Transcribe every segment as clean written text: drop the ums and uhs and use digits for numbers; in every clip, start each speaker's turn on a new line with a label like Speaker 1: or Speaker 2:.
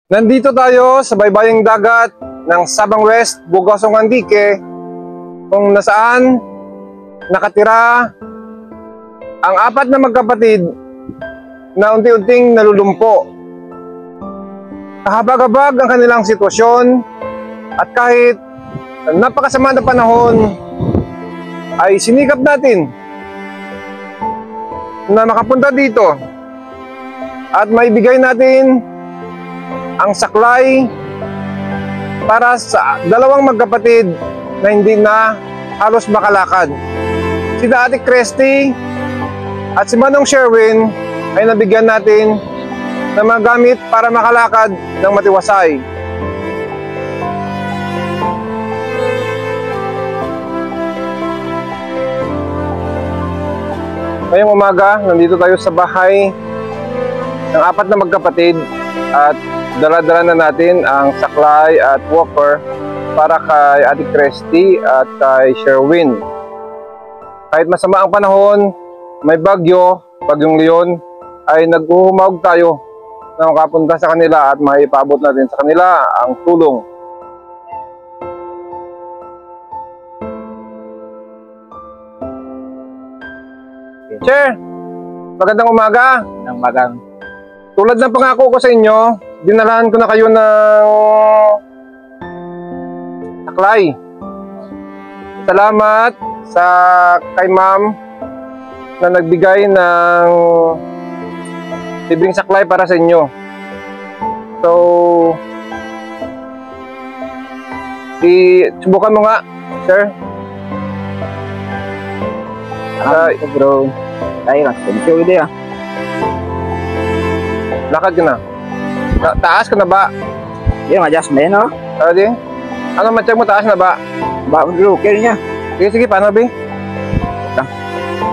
Speaker 1: Nandito tayo sa baybaying dagat ng Sabang West, Bugasong Antique, kung nasaan nakatira ang apat na magkapatid na unti-unting nalulumpo. Kahabag-habag ang kanilang sitwasyon at kahit napakasama na panahon ay sinikap natin na makapunta dito at maibigay natin ang saklay para sa dalawang magkapatid na hindi na halos makalakad. Sina Ate Cresty at si Manong Sherwin ay nabigyan natin ng mga gamit para makalakad ng matiwasay. Ngayong umaga, nandito tayo sa bahay ng apat na magkapatid at dala-dala na natin ang saklay at walker para kay Ate Cresty at kay Sherwin. Kahit masama ang panahon, may bagyo, bagyong Leon, ay naghuhumawag tayo na makapunta sa kanila at maipaabot natin sa kanila ang tulong. Sir, magandang umaga.
Speaker 2: Ng magang
Speaker 1: Tulad ng pangako ko sa inyo, dinalahan ko na kayo ng saklay. Salamat sa kay ma'am na nagbigay ng libreng saklay para sa inyo. So, subukan mo nga, sir.
Speaker 2: bro. Tayo lang. Thank you, idea.
Speaker 1: Lakad ka na. Taas ka na ba?
Speaker 2: Hindi, ma-adjust na yun, no?
Speaker 1: Di? Ano matiyag mo, taas na ba?
Speaker 2: Ba, bro, care niya.
Speaker 1: Sige, paano ba?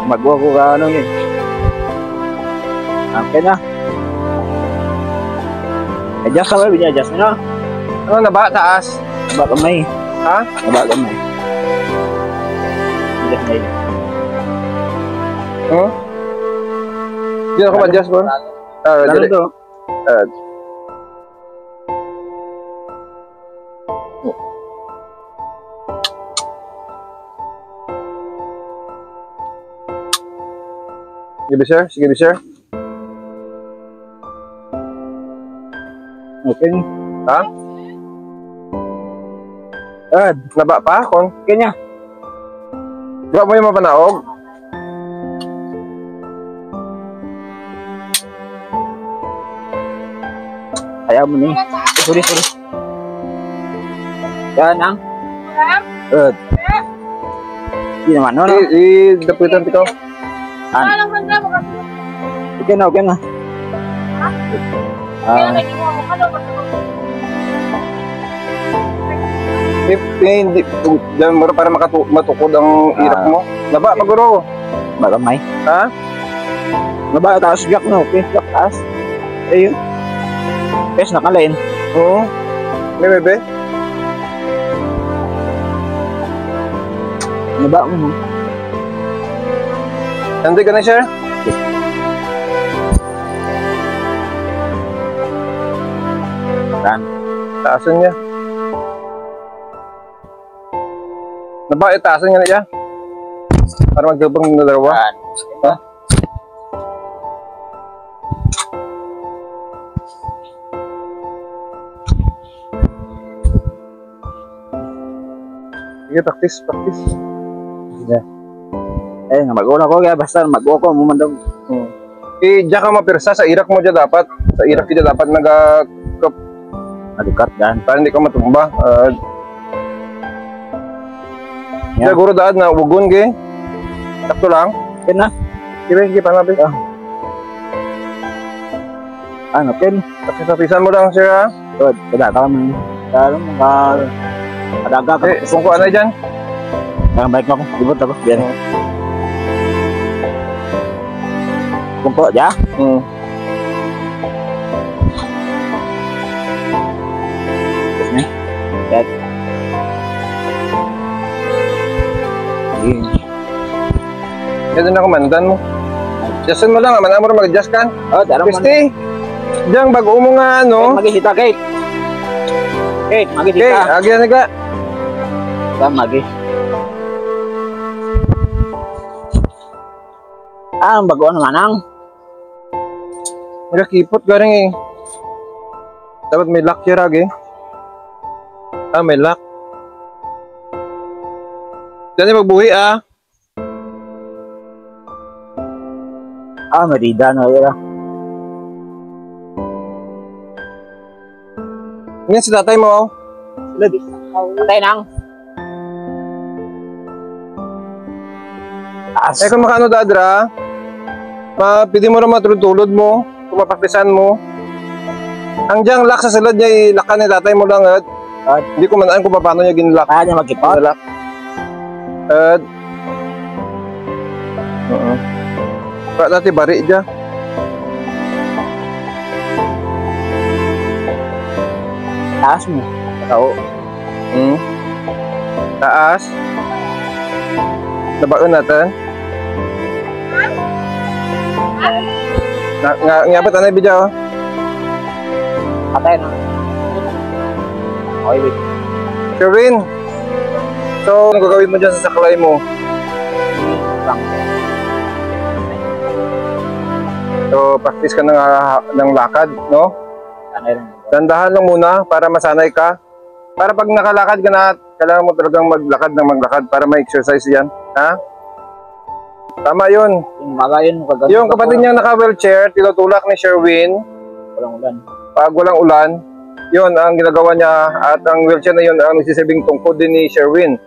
Speaker 2: Magwa ko ka, ano yun. Okay na. Adjust ka ba? Adjust na, no?
Speaker 1: Ano na ba? Taas?
Speaker 2: Naba kamay.
Speaker 1: Ha?
Speaker 2: Naba kamay. Adjust na yun.
Speaker 1: Hindi ako ma-adjust ko.
Speaker 2: Lalo to.
Speaker 1: Sige, sir. Sige, sir.
Speaker 2: Okay.
Speaker 1: Ha? Naba pa?
Speaker 2: Okay niya.
Speaker 1: Bro mo yung mapanaog?
Speaker 2: Ayaw mo ni. Sorry. Yan ang. Hindi naman, no?
Speaker 1: Dapitan ito.
Speaker 2: Okay na.
Speaker 1: Hindi. Diyan mo para matukod ang irap mo. Naba, maguro.
Speaker 2: Ba kamay.
Speaker 1: Ha?
Speaker 2: Naba, taas gak, no? Okay, gak taas. Ayun. Yes, nakalain.
Speaker 1: Oo. May bebe?
Speaker 2: Naba mo.
Speaker 1: Nandun ka na, sir? Taasan niya. Naba, taasan niya na siya. Para magdabang na dalawa. Ha? Sige, practice.
Speaker 2: Sige. Mag-uula ko kaya basta mag-uula ko mumandang.
Speaker 1: Diyan ka mapirsa sa irak mo dyan dapat. Sa irak ka dyan dapat
Speaker 2: Nadukat dyan.
Speaker 1: para hindi ka matumba. Siguro daan na ugon ke. Sakto lang.
Speaker 2: Okay na.
Speaker 1: Sige, panabi.
Speaker 2: Ano, Ken?
Speaker 1: Tapisan mo lang, sir, ha?
Speaker 2: Good. Kada ka naman. Kadaga ka.
Speaker 1: Kung ano dyan?
Speaker 2: Balik mo ako. Ibot ako. Biyan. Kumpo, ya? Terus nih. Lihat.
Speaker 1: Ganun na kumandan mo. Adjustin mo lang, aman mo mag-adjust kan?
Speaker 2: Oh, tarang
Speaker 1: Christy! Diyan, bago mo nga, ano?
Speaker 2: Magisita, Kate. Kate,
Speaker 1: Okay,
Speaker 2: magisita.
Speaker 1: agyan na ka.
Speaker 2: Magi. Ang bago naman ang.
Speaker 1: Nagkakipot garing eh. Dapat may lock siya rag eh. May lock. Diyan magbuhi ah.
Speaker 2: Marida na yun.
Speaker 1: Yan si tatay mo.
Speaker 2: Tatay nang.
Speaker 1: Eh kung makaano dadra, pwede mo rin matulod mo, kung mapaktisan mo. Ang diyang lock sa salad niya, ilakan ni tatay mo lang at hindi ko manaan kung paano niya ginlock.
Speaker 2: Kaya niya magkipot.
Speaker 1: Lock. At Pak dati bari dyan.
Speaker 2: Taas mo. Tao.
Speaker 1: Taas. Labaon natin. Ngapat na video.
Speaker 2: Patay na. Okay, wait.
Speaker 1: Sherwin. So, ano gagawin mo dyan sa saklay mo? So, practice ka ng lakad, no? Dandahan lang muna para masanay ka. Para pag nakalakad ka na, kailangan mo talagang maglakad ng maglakad para ma-exercise yan. Ha? Tama yun. Yung kapatid niyang naka-wheelchair, tinutulak ni Sherwin.
Speaker 2: Walang ulan.
Speaker 1: Pag walang ulan, yun ang ginagawa niya at ang wheelchair na yun ang nagsisibing tungkod din ni Sherwin.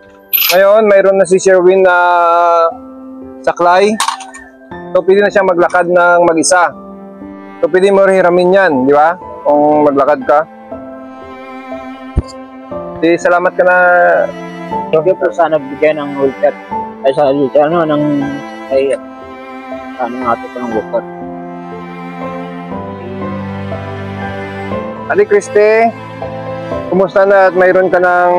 Speaker 1: Ngayon, mayroon na si Sherwin na saklay. So, pwede na siya maglakad ng mag-isa. So, pwede mo hiramin yan, di ba? Kung maglakad ka. Di, salamat ka na.
Speaker 2: Thank you po sa nagbigay ng wheelchair. Ay sa wheelchair, ano, ng ay ano nga ito po ng wheelchair.
Speaker 1: Ate Christy, kumusta na at mayroon ka ng...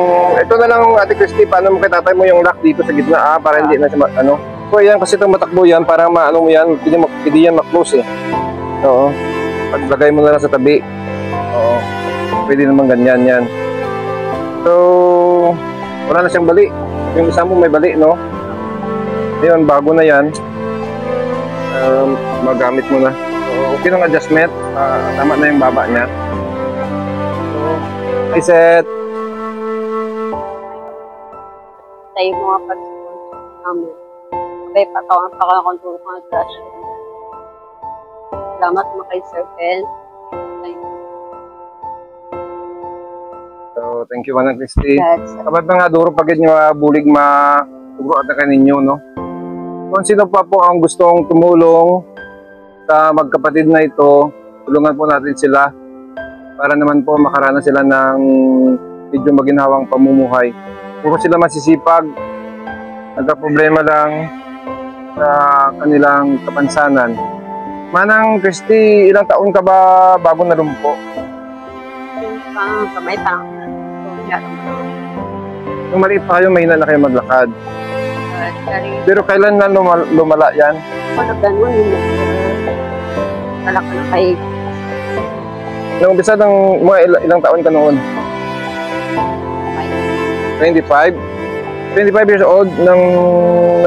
Speaker 1: Ito na lang, Ate Christy, paano mo kitatay mo yung lock dito sa gitna, para hindi na siya ano. So, yan, kasi itong matakbo yan, para maano mo yan, pwede yan ma-close eh. Oo. Paglagay mo na lang sa tabi. Oo. Pwede naman ganyan yan. So, wala na siyang bali. Yung isa mo may bali, no? Ayun, bago na yan. Magamit mo na. So, okay ng adjustment. Tama na yung baba niya. So, hi, Seth.
Speaker 3: Tayo mga pag-sponsor namin. Sabay patawan pa ka kontrol ko ng crush. Salamat mo kay Sir Ben.
Speaker 1: So, thank you, Manang Christy.
Speaker 3: That's
Speaker 1: Kapag nga duro pagid nyo bulig tugro at kaninyo, no? Kung sino pa po ang gustong tumulong sa magkapatid na ito, tulungan po natin sila para naman po makaranas sila ng medyo maginhawang pamumuhay. Puro sila masisipag, nagka-problema lang sa kanilang kapansanan. Manang Christy, ilang taon ka ba bago nalumpo?
Speaker 3: yung kamay pa.
Speaker 1: Nung maliit pa kayo, mahina na kayo maglakad.
Speaker 3: Dari
Speaker 1: Pero kailan na lumala yan?
Speaker 3: ko na ganun yung talaka na kay
Speaker 1: Nung umpisa ng mga ilang taon ka noon?
Speaker 3: kamay.
Speaker 1: 25? 25 years old nang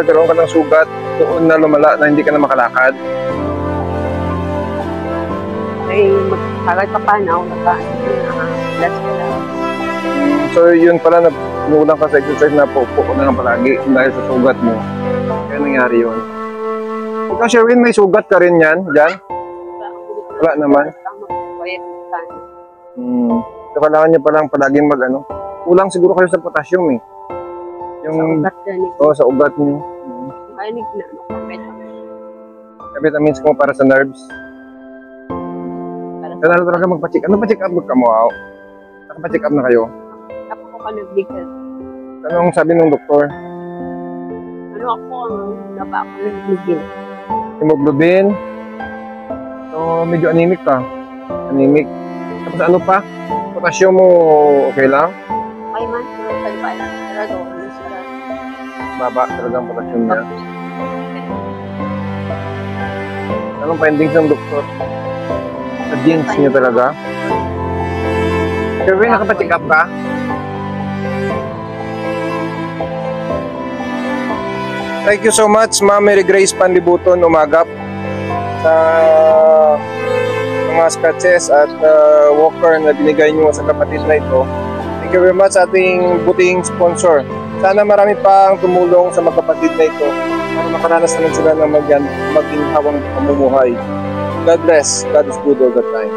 Speaker 1: nagkaroon ka ng sugat, doon na lumala na hindi ka na makalakad.
Speaker 3: Ay, magtagal pa pa na ako nagka-plus ko lang.
Speaker 1: So yun pala, nagmulang ka sa exercise na po na lang palagi dahil sa sugat mo. Kaya nangyari yun. Ikaw, Sherwin, may sugat ka rin yan dyan? Wala naman. So kailangan niya palang palaging kulang siguro kayo sa potassium eh. Yung sa ugat niyo.
Speaker 3: Makinig na
Speaker 1: Vitamins mo para sa nerves. Kailangan talaga magpa-check. Ano pa-check up ka mo? Nakapa-check up na kayo?
Speaker 3: Ako ko ka nagbigay.
Speaker 1: Anong sabi ng doktor?
Speaker 3: Ano ako ang naba ako nagbigay.
Speaker 1: Hemoglobin. So, medyo anemic ka. Anemic. Tapos ano pa? Potassium mo okay lang?
Speaker 3: May man, pero sa iba na sarado.
Speaker 1: Baba talaga ang potassium niya. Anong findings ng doktor? Sa jeans niyo talaga. Kevin, nakapacheck up ka? Thank you so much, Ma'am Mary Grace Panlibuton Umagap, sa mga scratches at walker na binigay nyo sa kapatid na ito. Thank you very much sa ating buting sponsor. Sana marami pang tumulong sa mga kapatid na ito para makaranas naman sila ng maginhawang pamumuhay. God bless. God is good all the time.